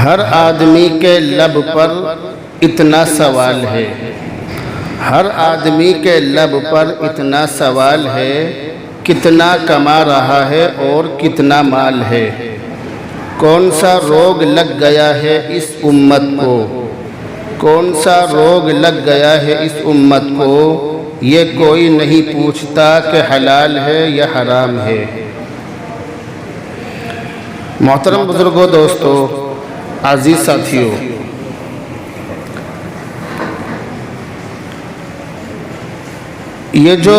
ہر آدمی کے لب پر اتنا سوال ہے، ہر آدمی کے لب پر اتنا سوال ہے، کتنا کما رہا ہے اور کتنا مال ہے؟ کون سا روگ لگ گیا ہے اس امت کو؟ کون سا روگ لگ گیا ہے اس امت کو؟ یہ کوئی نہیں پوچھتا کہ حلال ہے یا حرام ہے۔ محترم بزرگوں، دوستو، عزیز ساتھیوں، یہ جو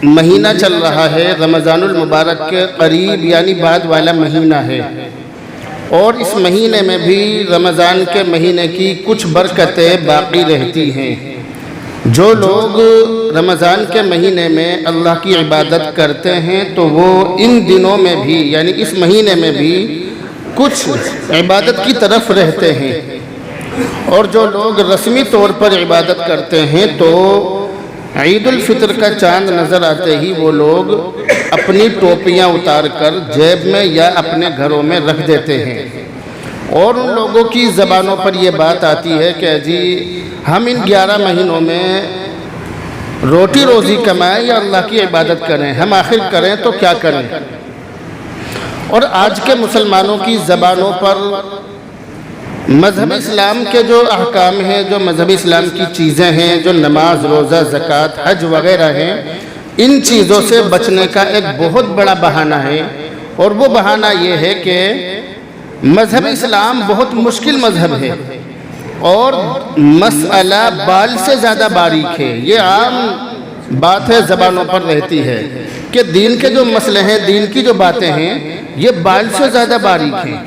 مہینہ چل رہا ہے رمضان المبارک کے قریب یعنی بعد والا مہینہ ہے، اور اس مہینے میں بھی رمضان کے مہینے کی کچھ برکتیں باقی رہتی ہیں۔ جو لوگ رمضان کے مہینے میں اللہ کی عبادت کرتے ہیں تو وہ ان دنوں میں بھی یعنی اس مہینے میں بھی کچھ عبادت کی طرف رہتے ہیں، اور جو لوگ رسمی طور پر عبادت کرتے ہیں تو عید الفطر کا چاند نظر آتے ہی وہ لوگ اپنی ٹوپیاں اتار کر جیب میں یا اپنے گھروں میں رکھ دیتے ہیں، اور ان لوگوں کی زبانوں پر یہ بات آتی ہے کہ جی ہم ان 11 مہینوں میں روٹی روزی کمائیں یا اللہ کی عبادت کریں، ہم آخر کریں تو کیا کریں؟ اور آج کے مسلمانوں کی زبانوں پر مذہب اسلام کے جو احکام ہیں، جو مذہب اسلام کی چیزیں ہیں، جو نماز، روزہ، زکوٰۃ، حج وغیرہ ہیں، ان چیزوں سے بچنے کا ایک بہت بڑا بہانہ ہے، اور وہ بہانہ یہ ہے کہ مذہب اسلام بہت مشکل مذہب ہے، اور مسئلہ بال سے زیادہ باریک ہے۔ یہ عام بات ہے، زبانوں پر رہتی ہے کہ دین کے جو مسئلے ہیں، دین کی جو باتیں ہیں، یہ بال سے زیادہ باریک ہیں۔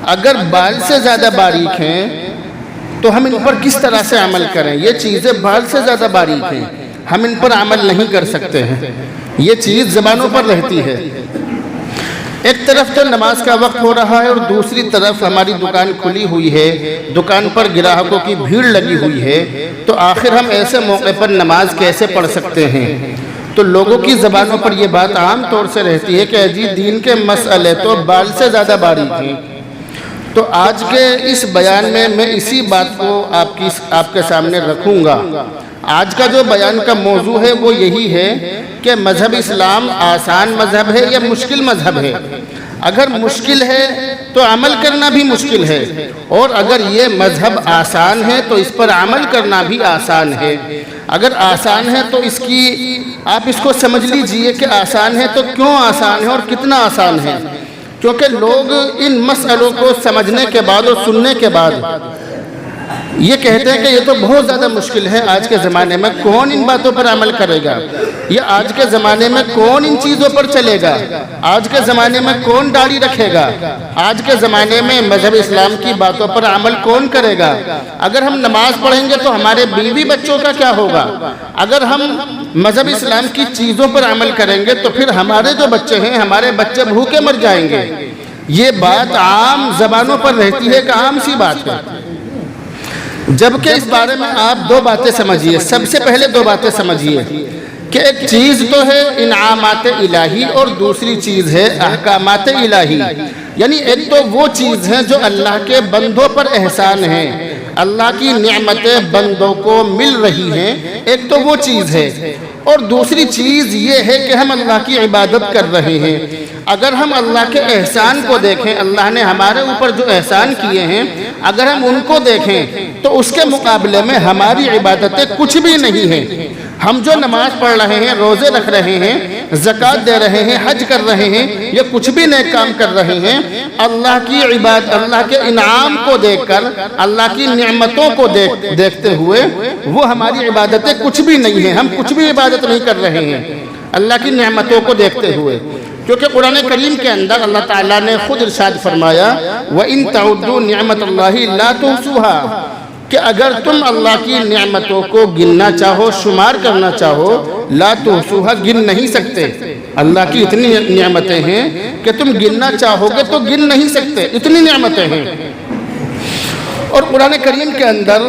اگر بال سے زیادہ باریک ہیں تو ہم ان پر کس طرح سے عمل کریں؟ یہ چیزیں بال سے زیادہ باریک ہیں، ہم ان پر عمل نہیں کر سکتے ہیں، یہ چیز زبانوں پر رہتی ہے۔ ایک طرف تو نماز کا وقت ہو رہا ہے اور دوسری طرف ہماری دکان کھلی ہوئی ہے، دکان پر گراہکوں کی بھیڑ لگی ہوئی ہے، تو آخر ہم ایسے موقع پر نماز کیسے پڑھ سکتے ہیں؟ تو لوگوں کی زبانوں پر یہ بات عام طور سے رہتی ہے کہ جی دین کے مسئلے تو بال سے زیادہ باریک ہیں۔ تو آج کے اس بیان میں اسی بات کو آپ کے سامنے رکھوں گا۔ آج کا جو بیان کا موضوع ہے وہ یہی ہے کہ مذہب اسلام آسان مذہب ہے یا مشکل مذہب ہے؟ اگر مشکل ہے تو عمل کرنا بھی مشکل ہے، اور اگر یہ مذہب آسان ہے تو اس پر عمل کرنا بھی آسان ہے۔ اگر آسان ہے تو آپ اس کو سمجھ لیجئے کہ آسان ہے تو کیوں آسان ہے اور کتنا آسان ہے؟ کیونکہ لوگ ان مسئلوں کو سمجھنے کے بعد اور سننے کے بعد یہ کہتے ہیں کہ یہ تو بہت زیادہ مشکل ہے، آج کے زمانے میں کون ان باتوں پر عمل کرے گا؟ یا آج کے زمانے میں کون ان چیزوں پر چلے گا؟ آج کے زمانے میں کون داڑھی رکھے گا؟ آج کے زمانے میں مذہب اسلام کی باتوں پر عمل کون کرے گا؟ اگر ہم نماز پڑھیں گے تو ہمارے بیوی بچوں کا کیا ہوگا؟ اگر ہم مذہب اسلام کی چیزوں پر عمل کریں گے تو پھر ہمارے جو بچے ہیں، ہمارے بچے بھوکے مر جائیں گے۔ یہ بات عام زبانوں پر رہتی ہے کہ عام سی بات ہے، جبکہ اس بارے میں آپ دو باتیں سمجھیے۔ سب سے پہلے دو باتیں سمجھیے کہ ایک چیز تو ہے انعامات الہی اور دوسری چیز ہے احکامات الہی۔ یعنی ایک تو وہ چیز ہے جو اللہ کے بندوں پر احسان ہے، اللہ کی نعمتیں بندوں کو مل رہی ہیں، ایک تو وہ چیز ہے، اور دوسری چیز یہ ہے کہ ہم اللہ کی عبادت کر رہے ہیں۔ اگر ہم اللہ کے احسان کو دیکھیں، اللہ نے ہمارے اوپر جو احسان کیے ہیں، اگر ہم ان کو دیکھیں تو اس کے مقابلے میں ہماری عبادتیں کچھ بھی نہیں ہیں۔ ہم جو نماز پڑھ رہے ہیں، روزے رکھ رہے ہیں، زکوٰۃ دے رہے ہیں، حج کر رہے ہیں، یہ کچھ بھی نیک کام کر رہے ہیں، اللہ کی عبادت، اللہ کے انعام کو دیکھ کر، اللہ کی نعمتوں کو دیکھتے ہوئے وہ ہماری عبادتیں کچھ بھی نہیں ہیں، ہم کچھ بھی عبادت نہیں کر رہے ہیں اللہ کی نعمتوں کو دیکھتے ہوئے۔ کیونکہ قرآن کریم کے اندر اللہ تعالیٰ نے خود ارشاد فرمایا وَإِن تَعُدُّوا نِعْمَةَ اللَّهِ لَا تُحْصُوهَا، کہ اگر تم اللہ کی نعمتوں کو گننا چاہو، شمار کرنا چاہو، لا تحصوها، گن نہیں سکتے۔ اللہ کی اتنی نعمتیں ہیں کہ تم گننا چاہو گے تو گن نہیں سکتے، اتنی نعمتیں ہیں۔ اور قرآن کریم کے اندر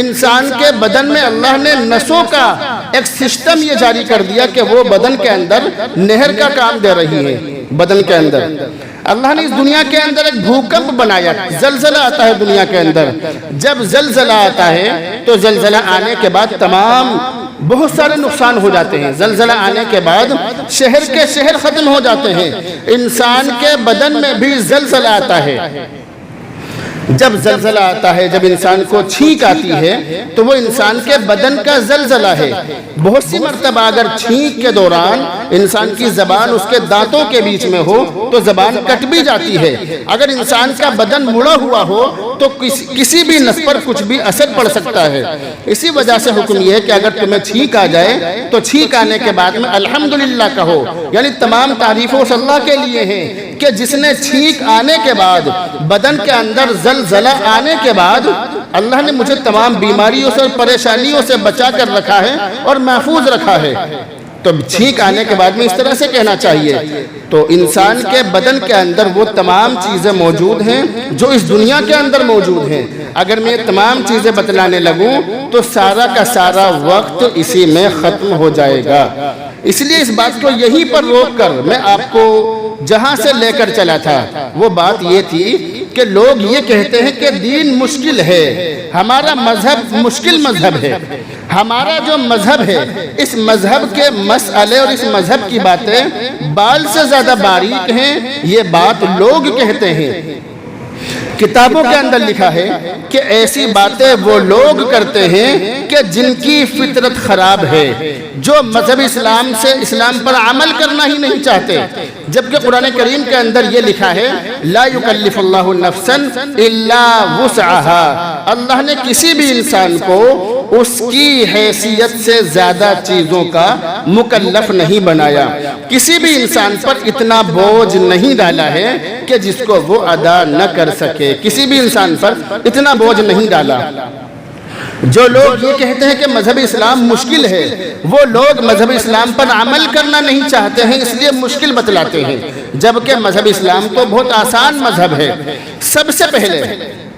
انسان کے بدن میں اللہ نے نسوں کا ایک سسٹم یہ جاری کر دیا کہ وہ بدن کے اندر نہر کا کام دے رہی ہے. بدن کے اندر اللہ نے اس دنیا کے اندر ایک بھوکمپ بنایا. زلزلہ آتا ہے دنیا کے اندر. جب زلزلہ آتا ہے تو زلزلہ آنے کے بعد تمام بہت سارے نقصان ہو جاتے ہیں. زلزلہ آنے کے بعد شہر کے شہر ختم ہو جاتے ہیں. انسان کے بدن میں بھی زلزلہ آتا ہے. جب زلزلہ آتا ہے، جب انسان کو چھینک آتی ہے تو وہ انسان کے بدن کا زلزلہ ہے. بہت سی مرتبہ اگر چھینک کے دوران انسان کی زبان اس کے دانتوں کے بیچ میں ہو تو زبان کٹ بھی جاتی ہے. اگر انسان کا بدن مڑا ہوا ہو تو کسی بھی نس پر کچھ بھی اثر پڑ سکتا ہے. اسی وجہ سے حکم یہ ہے کہ اگر تمہیں چھینک آ جائے تو چھینک آنے کے بعد میں الحمدللہ کہو. یعنی تمام تعریفیں اس اللہ کے لیے ہیں کہ جس نے چھینک آنے کے بعد بدن کے اندر زلزلہ آنے کے بعد اللہ نے مجھے تمام بیماریوں سے اور پریشانیوں سے بچا کر رکھا ہے اور محفوظ رکھا ہے. تو چھینک آنے کے بعد میں اس طرح سے کہنا چاہیے. تو انسان کے بدن کے اندر وہ تمام چیزیں موجود ہیں جو اس دنیا کے اندر موجود ہیں. اگر میں تمام چیزیں بتلانے لگوں تو سارا کا سارا وقت اسی میں ختم ہو جائے گا. اس لیے اس بات کو یہیں پر روک کر میں آپ کو جہاں سے لے کر چلا تھا وہ بات یہ تھی کہ لوگ یہ کہتے ہیں کہ دین مشکل ہے، ہمارا مذہب مشکل مذہب ہے. ہمارا جو مذہب ہے اس مذہب کے مسئلے اور اس مذہب کی باتیں بال سے زیادہ باریک ہیں. یہ بات لوگ کہتے ہیں. کتابوں کے اندر لکھا ہے کہ ایسی باتیں وہ لوگ کرتے ہیں کہ جن کی فطرت خراب ہے، جو مذہب اسلام پر عمل کرنا ہی نہیں چاہتے. جبکہ قرآن کریم کے اندر یہ لکھا ہے لا یکلف اللہ نفسا الا وسعها. اللہ نے کسی بھی انسان کو اس کی حیثیت سے زیادہ چیزوں کا مکلف نہیں بنایا. کسی بھی انسان پر اتنا بوجھ نہیں ڈالا ہے کہ جس کو وہ ادا نہ کر سکے. کسی بھی انسان پر اتنا بوجھ نہیں ڈالا. جو لوگ یہ کہتے ہیں کہ مذہب اسلام مشکل ہے وہ لوگ مذہب اسلام پر عمل کرنا نہیں چاہتے ہیں، اس لیے مشکل بتلاتے ہیں. جبکہ مذہب اسلام تو بہت آسان مذہب ہے. سب سے پہلے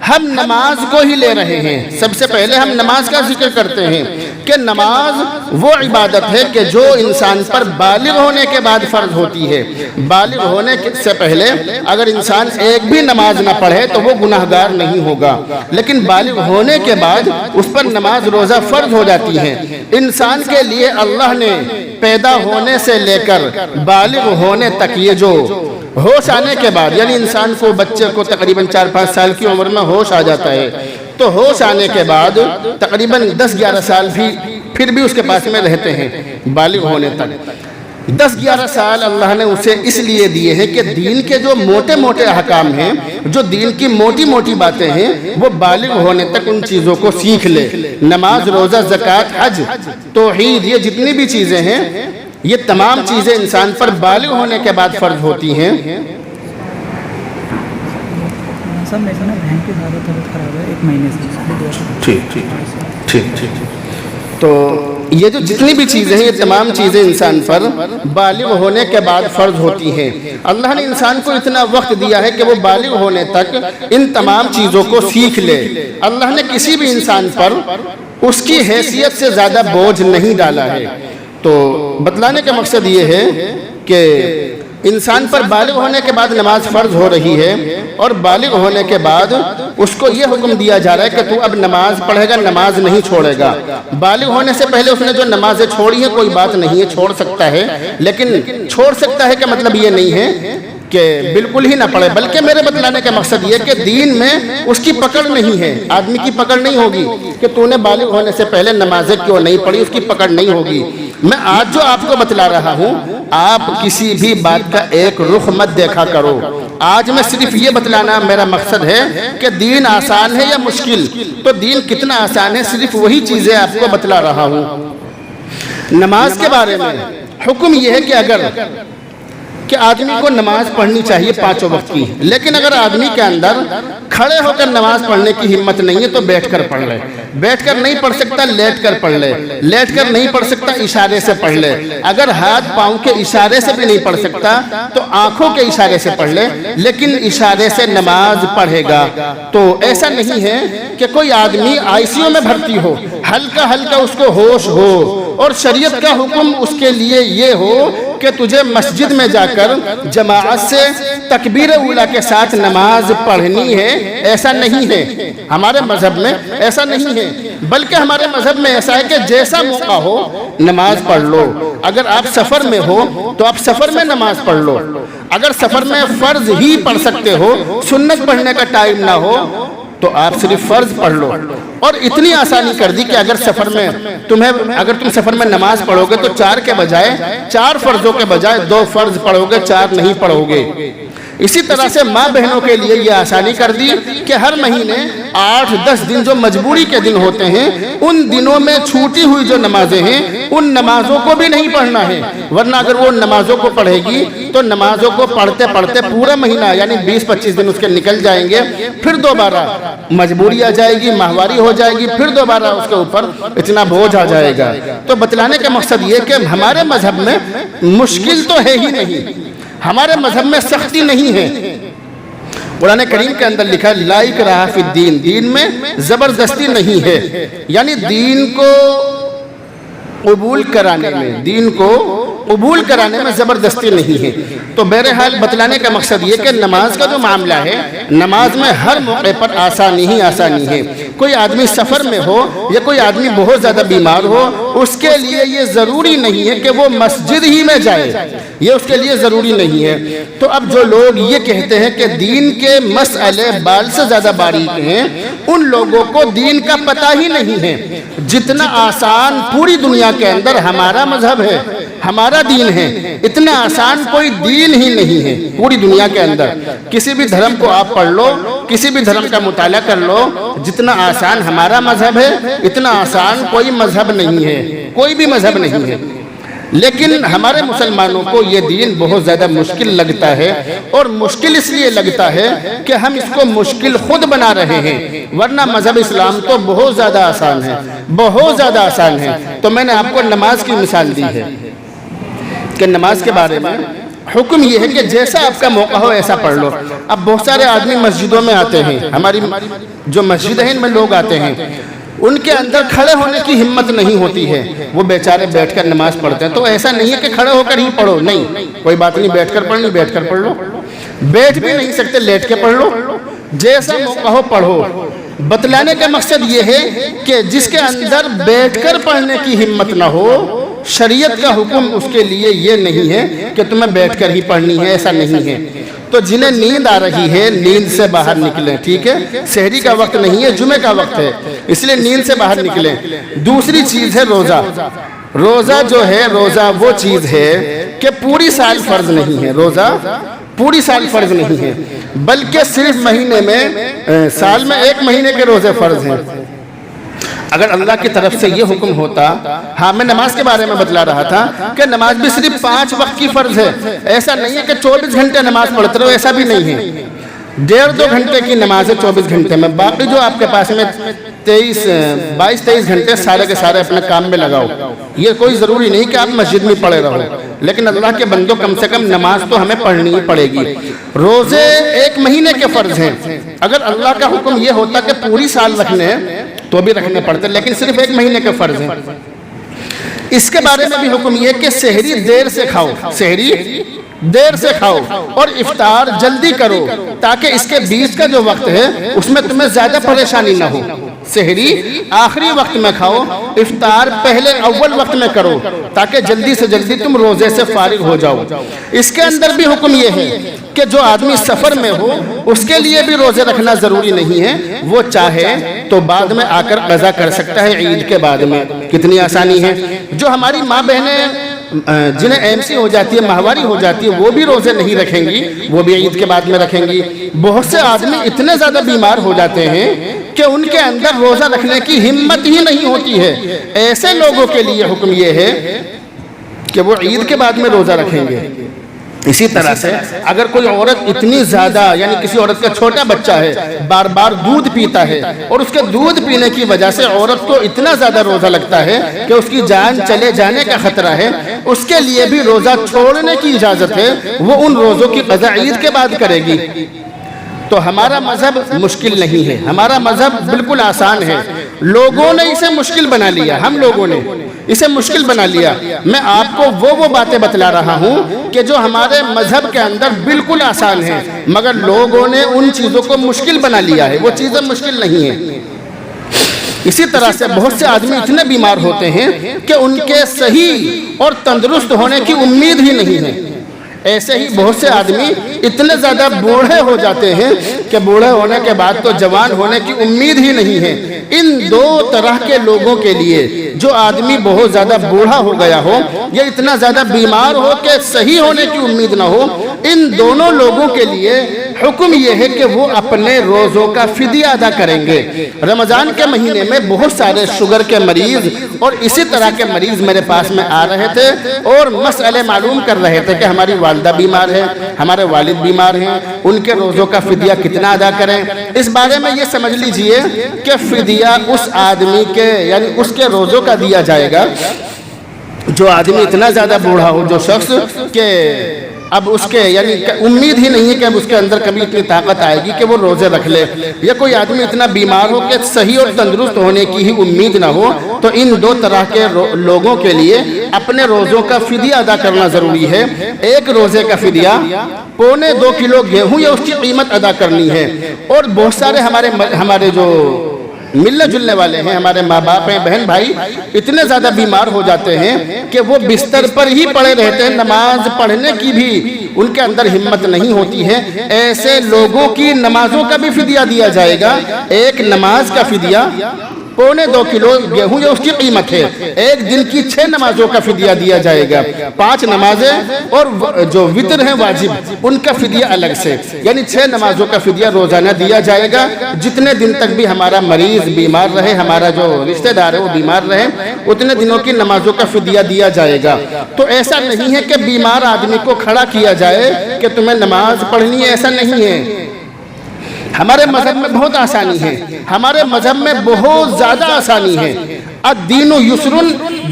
ہم نماز کو ہی لے رہے ہیں. سب سے پہلے ہم نماز کا ذکر کرتے ہیں کہ نماز وہ عبادت ہے کہ جو انسان پر بالغ ہونے کے بعد فرض ہوتی ہے. بالغ ہونے سے پہلے اگر انسان ایک بھی نماز نہ پڑھے تو وہ گناہگار نہیں ہوگا، لیکن بالغ ہونے کے بعد اس پر نماز روزہ فرض ہو جاتی ہیں. انسان کے لیے اللہ نے پیدا ہونے سے لے کر بالغ ہونے تک یہ جو ہوش آنے کے بعد، یعنی انسان کو بچے کو تقریباً 4-5 سال کی عمر میں ہوش آ جاتا ہے، تو ہوش آنے کے بعد تقریباً 10-11 سال پھر بھی اس کے پاس میں رہتے ہیں بالغ ہونے تک. 10-11 سال اللہ نے اسے اس لیے دیے ہیں کہ دین کے جو موٹے موٹے احکام ہیں، جو دین کی موٹی موٹی باتیں ہیں، وہ بالغ ہونے تک ان چیزوں کو سیکھ لے. نماز، روزہ، زکوٰۃ، حج، توحید، یہ جتنی بھی چیزیں ہیں یہ تمام چیزیں انسان پر بالغ ہونے کے بعد فرض ہوتی ہیں. سب میں نے بہن کی زیادہ طبیعت خراب ہے 1 مہینے سے. ٹھیک. تو یہ جو جتنی بھی چیزیں ہیں یہ تمام چیزیں انسان پر بالغ ہونے کے بعد فرض ہوتی ہیں. اللہ نے انسان کو اتنا وقت دیا ہے کہ وہ بالغ ہونے تک ان تمام چیزوں کو سیکھ لے. اللہ نے کسی بھی انسان پر اس کی حیثیت سے زیادہ بوجھ نہیں ڈالا ہے. تو بتلانے کا مقصد یہ ہے کہ انسان پر بالغ ہونے کے بعد نماز فرض ہو رہی ہے اور بالغ ہونے کے بعد اس کو یہ حکم دیا جا رہا ہے کہ تو اب نماز پڑھے گا، نماز نہیں چھوڑے گا. بالغ ہونے سے پہلے اس نے جو نمازیں چھوڑی ہیں کوئی بات نہیں ہے، چھوڑ سکتا ہے. لیکن چھوڑ سکتا ہے کہ مطلب یہ نہیں ہے کہ بالکل ہی نہ پڑھے، بلکہ میرے بتلانے کا مقصد یہ کہ دین میں اس کی پکڑ نہیں ہے. آدمی کی پکڑ نہیں ہوگی کہ تو نے بالغ ہونے سے پہلے نمازیں کیوں نہیں پڑھی، اس کی پکڑ نہیں ہوگی. میں آج جو آپ کو بتلا رہا ہوں، آپ کسی بھی بات کا ایک رخ مت دیکھا کرو. آج میں صرف یہ بتلانا میرا مقصد ہے کہ دین آسان ہے یا مشکل. تو دین کتنا آسان ہے صرف وہی چیزیں آپ کو بتلا رہا ہوں. نماز کے بارے میں حکم یہ ہے کہ آدمی کو نماز پڑھنی چاہیے 5 وقت کی. لیکن اگر آدمی کے اندر کھڑے ہو کر نماز پڑھنے کی ہمت نہیں ہے تو بیٹھ کر پڑھ لے. بیٹھ کر نہیں پڑھ سکتا لیٹ کر پڑھ لے، لیٹ کر نہیں پڑھ سکتا اشارے سے پڑھ لے، اگر ہاتھ پاؤں کے اشارے سے بھی نہیں پڑھ سکتا تو آنکھوں کے اشارے سے پڑھ لے، لیکن اشارے سے نماز پڑھے گا۔ تو ایسا نہیں ہے کہ کوئی آدمی آئی سی یو میں بھرتی ہو، ہلکا ہلکا اس کو ہوش ہو اور شریعت کا حکم اس کے لیے یہ ہو کہ تجھے مسجد میں جا کر جماعت سے تکبیر اولیٰ کے ساتھ نماز پڑھنی ہے، ایسا نہیں ہے ہمارے مذہب میں، ایسا نہیں ہے، بلکہ ہمارے مذہب میں ایسا ہے کہ جیسا موقع ہو نماز پڑھ لو۔ اگر آپ سفر میں ہو تو آپ سفر میں نماز پڑھ لو، اگر سفر میں فرض ہی پڑھ سکتے ہو، سنت پڑھنے کا ٹائم نہ ہو تو آپ صرف فرض پڑھ لو۔ اور اتنی آسانی کر دی کہ اگر سفر میں تم سفر میں نماز پڑھو گے تو 4 کے بجائے 4 فرضوں کے بجائے 2 فرض پڑھو گے، 4 نہیں پڑھو گے۔ اسی طرح سے ماں بہنوں کے لیے یہ آسانی کر دی کہ ہر مہینے 8-10 دن جو مجبوری کے دن ہوتے ہیں، ان دنوں میں چھوٹی ہوئی جو نمازیں ہیں ان نمازوں کو بھی نہیں پڑھنا ہے، ورنہ اگر وہ نمازوں کو پڑھے گی تو نمازوں کو پڑھتے پڑھتے پورا مہینہ یعنی 20-25 دن اس کے نکل جائیں گے، پھر دوبارہ مجبوری آ جائے گی، ماہواری ہو جائے گی، پھر دوبارہ اس کے اوپر اتنا بوجھ آ جائے گا۔ تو بتلانے کا مقصد یہ کہ ہمارے مذہب میں مشکل تو ہے ہی نہیں، ہمارے مذہب میں سختی نہیں ہے۔ قرآن کریم کے اندر لکھا ہے لا اکراہ فی الدین، دین میں زبردستی نہیں ہے، یعنی دین کو قبول کرانے میں، دین کو قبول کرانے میں زبردستی نہیں ہے۔ تو بہرحال بتلانے کا مقصد یہ کہ نماز کا جو معاملہ ہے، نماز میں ہر موقع پر آسانی ہی آسانی ہے۔ کوئی آدمی سفر میں ہو یا کوئی آدمی بہت زیادہ بیمار ہو، اس کے لیے یہ ضروری نہیں ہے کہ وہ مسجد ہی میں جائے، یہ اس کے لیے ضروری نہیں ہے۔ تو اب جو لوگ یہ کہتے ہیں کہ دین کے مسئلے بال سے زیادہ باریک ہیں، ان لوگوں کو دین کا پتہ ہی نہیں ہے۔ جتنا آسان پوری دنیا کے اندر ہمارا مذہب ہے، ہمارا دین ہے، اتنا آسان کوئی دین ہی نہیں ہے پوری دنیا کے اندر۔ کسی بھی دھرم کو آپ پڑھ لو، کسی بھی دھرم کا مطالعہ کر لو، جتنا آسان ہمارا مذہب ہے اتنا آسان کوئی مذہب نہیں ہے، کوئی بھی مذہب نہیں ہے۔ لیکن ہمارے مسلمانوں کو یہ دین بہت زیادہ مشکل لگتا ہے، اور مشکل اس لیے لگتا ہے کہ ہم اس کو مشکل خود بنا رہے ہیں، ورنہ مذہب اسلام تو بہت زیادہ آسان ہے، بہت زیادہ آسان ہے۔ تو میں نے آپ کو نماز کی مثال دی ہے کہ نماز کے بارے میں حکم یہ ہے کہ جیسا آپ کا موقع ہو ایسا پڑھ لو۔ اب بہت سارے آدمی مسجدوں میں آتے ہیں، ہماری جو مسجد ہیں ان میں لوگ آتے ہیں، ان کے اندر کھڑے ہونے کی ہمت نہیں ہوتی ہے، وہ بیچارے بیٹھ کر نماز پڑھتے ہیں۔ تو ایسا نہیں ہے کہ کھڑے ہو کر ہی پڑھو، نہیں، کوئی بات نہیں، بیٹھ کر پڑھنی بیٹھ کر پڑھ لو، بیٹھ بھی نہیں سکتے لیٹ کے پڑھ لو، جیسا موقع ہو پڑھو۔ بتلانے کا مقصد یہ ہے کہ جس کے اندر بیٹھ کر پڑھنے کی ہمت نہ ہو، شریعت کا حکم اس کے لیے یہ نہیں ہے کہ تمہیں بیٹھ کر ہی پڑھنی ہے، ایسا نہیں ہے۔ تو جنہیں نیند آ رہی ہے نیند سے باہر نکلیں، ٹھیک ہے، سحری کا وقت نہیں ہے، جمعہ کا وقت ہے، اس لیے نیند سے باہر نکلیں۔ دوسری چیز ہے روزہ۔ روزہ جو ہے، روزہ وہ چیز ہے کہ پوری سال فرض نہیں ہے، روزہ پوری سال فرض نہیں ہے، بلکہ صرف مہینے میں، سال میں 1 مہینے کے روزے فرض ہیں۔ اگر اللہ کی طرف سے یہ حکم ہوتا، ہاں میں نماز کے بارے میں بتلا رہا تھا کہ نماز بھی صرف 5 وقت کی فرض ہے، ایسا نہیں ہے کہ 24 گھنٹے نماز پڑھتے رہو، ایسا بھی نہیں ہے۔ 1.5-2 گھنٹے کی نماز ہے 24 گھنٹے میں، باقی جو آپ کے پاس میں 22-23 گھنٹے سارے کے سارے اپنے کام میں لگاؤ۔ یہ کوئی ضروری نہیں کہ آپ مسجد میں پڑھے رہو، لیکن اللہ کے بندوں کم سے کم نماز تو ہمیں پڑھنی ہی پڑے گی۔ روزے 1 مہینے کے فرض ہیں، اگر اللہ کا حکم یہ ہوتا کہ پوری سال رکھنے تو بھی رکھنے پڑتے، لیکن صرف 1 مہینے کے فرض ہیں۔ اس کے بارے میں بھی حکم یہ کہ سحری دیر سے کھاؤ، سحری دیر سے کھاؤ اور افطار جلدی کرو، تاکہ اس کے بیچ کا جو وقت ہے اس میں تمہیں زیادہ پریشانی نہ ہو۔ سحری آخری وقت میں کھاؤ، افطار پہلے اول وقت میں کرو، تاکہ جلدی سے جلدی تم روزے سے فارغ ہو جاؤ۔ اس کے اندر بھی حکم یہ ہے کہ جو آدمی سفر میں ہو اس کے لیے بھی روزے رکھنا ضروری نہیں ہے، وہ چاہے تو بعد میں آ کر قضا کر سکتا ہے، عید کے بعد میں۔ کتنی آسانی ہے۔ جو ہماری ماں بہنیں جنہیں MC ہو جاتی ہے، ماہواری ہو جاتی ہے، وہ بھی روزے نہیں رکھیں گی، وہ بھی عید کے بعد میں رکھیں گی۔ بہت سے آدمی اتنے زیادہ بیمار ہو جاتے ہیں کہ ان کے اندر روزہ رکھنے کی ہمت ہی نہیں ہوتی ہے، ایسے لوگوں کے لیے حکم یہ ہے کہ وہ عید کے بعد میں روزہ رکھیں گے۔ اسی طرح سے اگر کوئی عورت اتنی زیادہ یعنی کسی عورت کا چھوٹا بچہ ہے بار بار دودھ پیتا ہے اور اس کے دودھ پینے کی وجہ سے عورت کو اتنا زیادہ روزہ لگتا ہے کہ اس کی جان چلے جانے کا خطرہ ہے، اس کے لیے بھی روزہ چھوڑنے کی اجازت ہے، وہ ان روزوں کی قضا عید کے بعد کرے گی۔ تو ہمارا مذہب مشکل نہیں ہے، ہمارا مذہب بالکل آسان ہے۔ لوگوں نے اسے مشکل بنا لیا، ہم لوگوں نے اسے مشکل بنا لیا۔ میں آپ کو وہ باتیں بتلا رہا ہوں کہ جو ہمارے مذہب کے اندر بالکل آسان ہیں، مگر لوگوں نے ان چیزوں کو مشکل بنا لیا ہے، وہ چیزیں مشکل نہیں ہیں۔ اسی طرح سے بہت سے آدمی اتنے بیمار ہوتے ہیں کہ ان کے صحیح اور تندرست ہونے کی امید ہی نہیں ہے۔ ایسے ہی بہت سے آدمی اتنے زیادہ بوڑھے ہو جاتے ہیں کہ بوڑھے ہونے کے بعد تو جوان ہونے کی امید ہی نہیں ہے۔ ان دو طرح کے لوگوں کے لیے، جو آدمی بہت زیادہ بوڑھا ہو گیا ہو یا اتنا زیادہ بیمار ہو کہ صحیح ہونے کی امید نہ ہو، ان دونوں لوگوں کے لیے حکم یہ ہے کہ وہ اپنے روزوں کا فدیہ ادا کریں گے۔ رمضان کے مہینے میں بہت سارے شوگر کے مریض اور اسی طرح کے مریض میرے پاس میں آ رہے تھے اور مسئلے معلوم کر رہے تھے کہ ہماری والدہ بیمار ہے، ہمارے والد بیمار ہیں، ان کے روزوں کا فدیہ کتنا ادا کریں۔ اس بارے میں یہ سمجھ لیجئے کہ فدیہ اس آدمی کے یعنی اس کے روزوں کا دیا جائے گا جو آدمی اتنا زیادہ بوڑھا ہو، جو شخص کہ اب اس کے یعنی امید ہی نہیں ہے کہ اب اس کے اندر کبھی اتنی طاقت آئے گی کہ وہ روزے رکھ لے، یا کوئی آدمی اتنا بیمار ہو کہ صحیح اور تندرست ہونے کی ہی امید نہ ہو، تو ان دو طرح کے لوگوں کے لیے اپنے روزوں کا فدیہ ادا کرنا ضروری ہے۔ ایک روزے کا فدیہ 2.25 کلو گیہوں یا اس کی قیمت ادا کرنی ہے۔ اور بہت سارے ہمارے جو ملنے جلنے والے ہیں، ہمارے ماں باپ ہیں، بہن بھائی اتنے زیادہ بیمار ہو جاتے ہیں کہ وہ بستر پر ہی پڑے رہتے ہیں، نماز پڑھنے کی بھی ان کے اندر ہمت نہیں ہوتی ہے۔ ایسے لوگوں کی نمازوں کا بھی فدیہ دیا جائے گا۔ ایک نماز کا فدیہ 2.25 کلو گیہوں یا اس کی قیمت ہے۔ ایک دن کی 6 نمازوں کا فدیہ دیا جائے گا، 5 نمازیں اور جو وتر ہیں واجب ان کا فدیہ الگ سے، یعنی 6 نمازوں کا فدیہ روزانہ دیا جائے گا۔ جتنے دن تک بھی ہمارا مریض بیمار رہے، ہمارا جو رشتہ دار ہے وہ بیمار رہے، اتنے دنوں کی نمازوں کا فدیہ دیا جائے گا۔ تو ایسا نہیں ہے کہ بیمار آدمی کو کھڑا کیا جائے کہ تمہیں نماز پڑھنی ہے، ایسا نہیں ہے۔ ہمارے مذہب میں بہت آسانی ہے، ہمارے مذہب میں بہت زیادہ آسانی ہے۔ الدین یسر،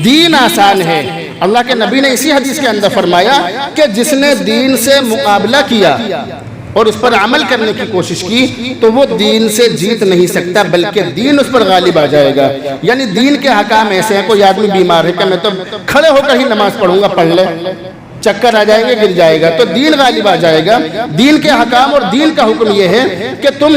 دین آسان ہے۔ اللہ کے نبی نے اسی حدیث کے اندر فرمایا کہ جس نے دین سے مقابلہ کیا اور اس پر عمل کرنے کی کوشش کی تو وہ دین سے جیت نہیں سکتا، بلکہ دین اس پر غالب آ جائے گا۔ یعنی دین کے حکام ایسے ہیں، کوئی آدمی بیمار ہے کہ میں تو کھڑے ہو کر ہی نماز پڑھوں گا، پڑھ لے، چکر آ جائیں گے، گر جائے گا، تو دین غالب آ جائے گا۔ دین کے حکام اور دین کا حکم یہ ہے کہ تم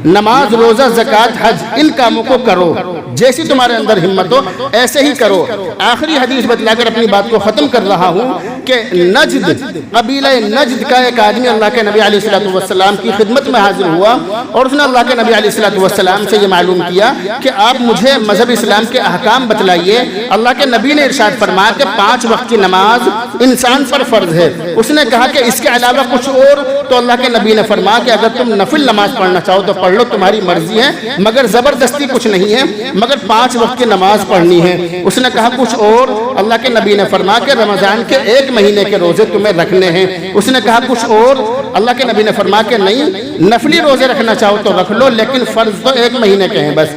نماز، روزہ، زکوٰۃ، حج ان کاموں کو کرو، جیسی تمہارے اندر ہمت ہو ایسے ہی کرو۔ آخری حدیث بتلا کر اپنی بات کو ختم کر رہا ہوں کہ نجد، قبیلہ نجد کا ایک آدمی اللہ کے نبی علیہ السلام کی خدمت میں حاضر ہوا اور اس نے اللہ کے نبی علیہ السلام سے یہ معلوم کیا کہ آپ مجھے مذہب اسلام کے احکام بتلائیے۔ اللہ کے نبی نے ارشاد فرمایا کہ 5 وقت کی نماز انسان پر فرض ہے۔ اس نے کہا کہ اس کے علاوہ کچھ اور؟ تو اللہ کے نبی نے فرمایا کہ اگر تم نفل نماز پڑھنا چاہو تو پڑھ لو، تمہاری مرضی ہے، مگر زبردستی کچھ نہیں ہے، مگر 5 وقت کی نماز پڑھنی ہے۔ اس نے کہا کچھ اور؟ اللہ کے نبی نے فرمایا کہ رمضان کے 1 مہینے کے روزے تمہیں رکھنے ہیں۔ اس نے کہا کچھ اور؟ اللہ کے نبی نے فرمایا کہ نہیں، نفلی روزے رکھنا چاہو تو رکھ لو، لیکن فرض تو 1 مہینے کے ہیں بس۔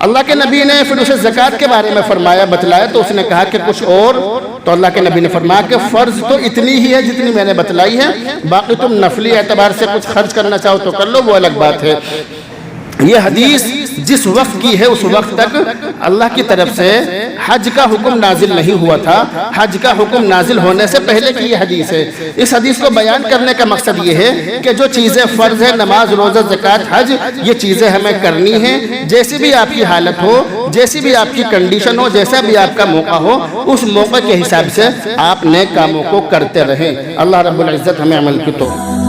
اللہ کے نبی نے پھر اسے زکوٰۃ کے بارے میں فرمایا، بتلایا، تو اس نے کہا کہ کچھ اور؟ تو اللہ کے نبی نے فرمایا کہ فرض تو اتنی ہی ہے جتنی میں نے بتلائی ہے، باقی تم نفلی اعتبار سے کچھ خرچ کرنا چاہو تو کر لو، وہ الگ بات ہے۔ یہ حدیث جس وقت کی ہے اس وقت تک اللہ کی طرف سے حج کا حکم نازل نہیں ہوا تھا، حج کا حکم نازل ہونے سے پہلے کی یہ حدیث ہے۔ اس حدیث کو بیان کرنے کا مقصد یہ ہے کہ جو چیزیں فرض ہے، نماز، روزہ، زکوٰۃ، حج، یہ چیزیں ہمیں کرنی ہیں، جیسی بھی آپ کی حالت ہو، جیسی بھی آپ کی کنڈیشن ہو، جیسا بھی آپ کا موقع ہو، اس موقع کے حساب سے آپ نیک کاموں کو کرتے رہیں۔ اللہ رب العزت ہمیں عمل کی توفیق